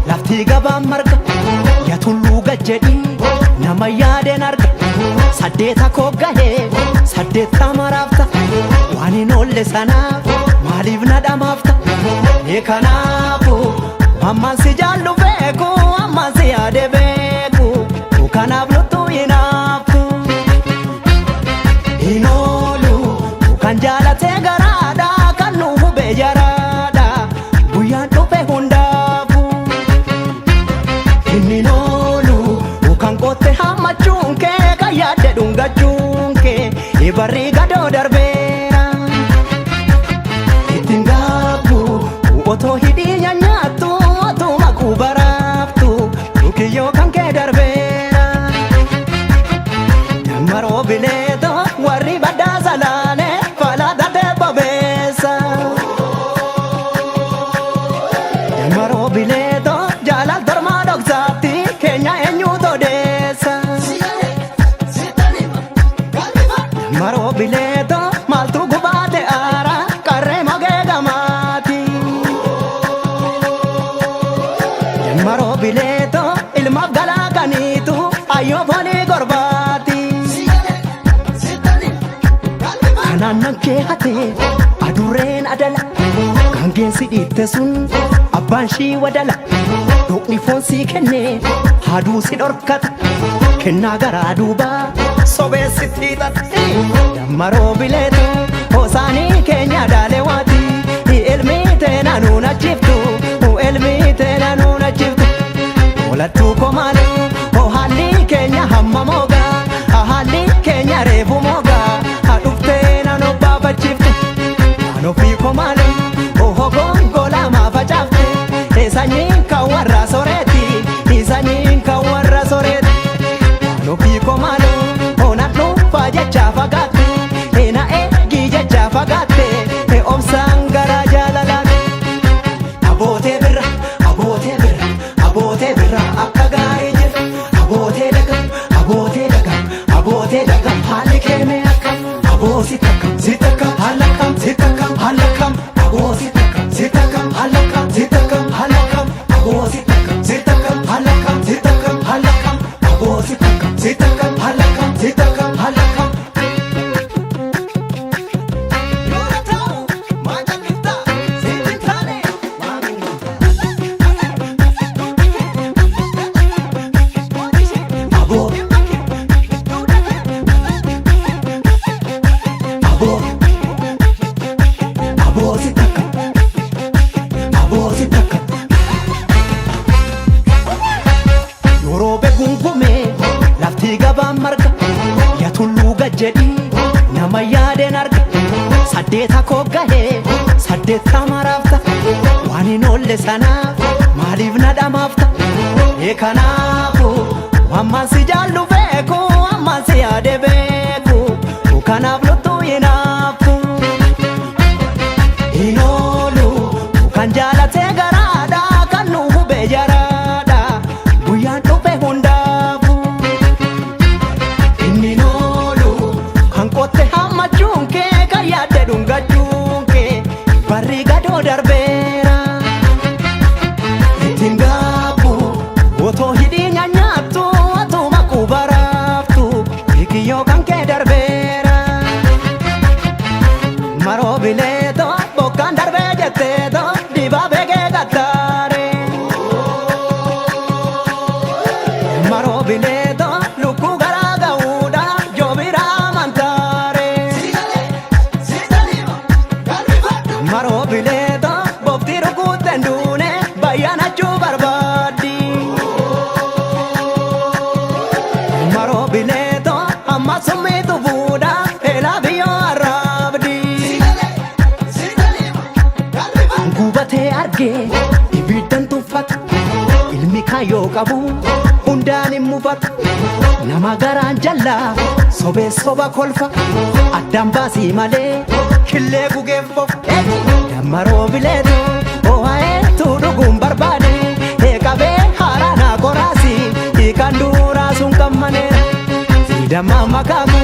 lafti gabaan marga yaa tulluu gajjedhi nama yaadeen arga saddeeta koggahee saddeetta maraafta waan hin oolle sanaaf maaliif na dhamaafta kanaafu ammaan si jaallu beeku ammaan si yaade beeku kanaaf luttuu hinaafu hin oolu kan jaalatee garaadha kan nu hubee jaraadha guyyaan dhufe hundaafu inni noolu kan qotte hammachuun kee kan yaadde dhungachuun kee barrii gadoo darbeera ittiin gaabbu otoo hidhii nyaattu otoo maquu baraaftu kiyyoo kan kee darbeera maroo bileeto warri baddaa salaane falaata deebbabeessa maroo bileeto jaalal tormaa dhoksaatti keenya eenyuutu odeessa maroo bileeto maaltu gubaate aara qarree mogee gamaati maroo bileeto ilmaaf galaa kaniitu ayyoo foonii gorbaati kanaan kee hatee adurreen adala gangeensi dhiitte sun abbaan shii wadala doqni foon sii kennee haaduu si dhorkata kennaa garaa duubaa sobeessitti hidhata maroo bileeto hoosaanii keenya daalee waati ilmii teena nuun achiftu ilmii teena nuun achiftu olattuu komaale haalli keenya hamma moogaa haalli keenya reefu moogaa dhuftee naannoo baafachiftu ofii komaale gongola maa facaafte sanyiin kan warra soreeti sanyiin kan warra soreeti ofii komaale onaan dhuunfaa jecha fagaatte na eegi jecha fagaatte obsaan garaa jaalalaate abootee birra abootee birra abootee birra akka gaarii jira abootee dhagam abootee dhagam abootee dhagam haalli keemee akkam aboosi takkam si takkam haala kam si takkam haala kam aboosi takkam si takkam haala kam si takkam haala kam aboosi takkam si takkam haala kam si takkam haala kam aboosi takkam si takkam haala kam si takkam haala kam lafti gabaan marga yaa tulluu gajjedhi nama yaadeen arga saddeeta koggahee saddeetta maraafta waan hin oolle sanaaf maaliif na dhamaafta kanaafu ammaan si jaallu beeku ammaan si yaade beeku kanaaf luttuu hinaafu hin oolu kan jaalatee garaadha kan nu hubee jaraadha guyyaan dhufe hundaafu qotte hammachuun kee kan yaadde dhungachuun kee barrii gadoo darbeera ittiin gaabbu otoo hidhii nyaattu otoo maquu baraaftu kiyyoo kan kee darbeera maroo bileeto bokkaan darbee jetteeto dibaa beekee qattaare maroo bileeto lukkuu garaa ga'uudha joobira maroo bileeto bofti rukuutten duune bayyaanachuu barbaaddi maroo bileeto amma summiitu fuudha eelaa biyyoo arraabdi gubatee argee ibiddan tuffata ilmi kayyoo qabu hundaan hin mufa nama garaan jallaa sobee soba kolfa addaan baasii malee killee gugeeffof dammaroo bileetu oo'aeetu dhuguun barbaade eeqabee haaraanaa qoraasi hiikaan duuraa sun qammaneera siidammaa makaamu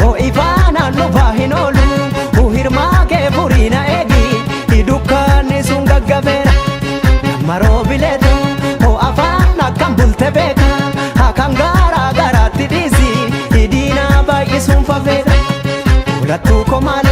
oo'ifaanaan dhufaa hin oolu hirmaa kee furiina eegi dukkaanni sun gaggafeera dammaroo bileetu oo'afaan akkam bulte beeka hakan garaa garaatti dhiisi diinaa baay'isuun fafeedha ulattuu komaala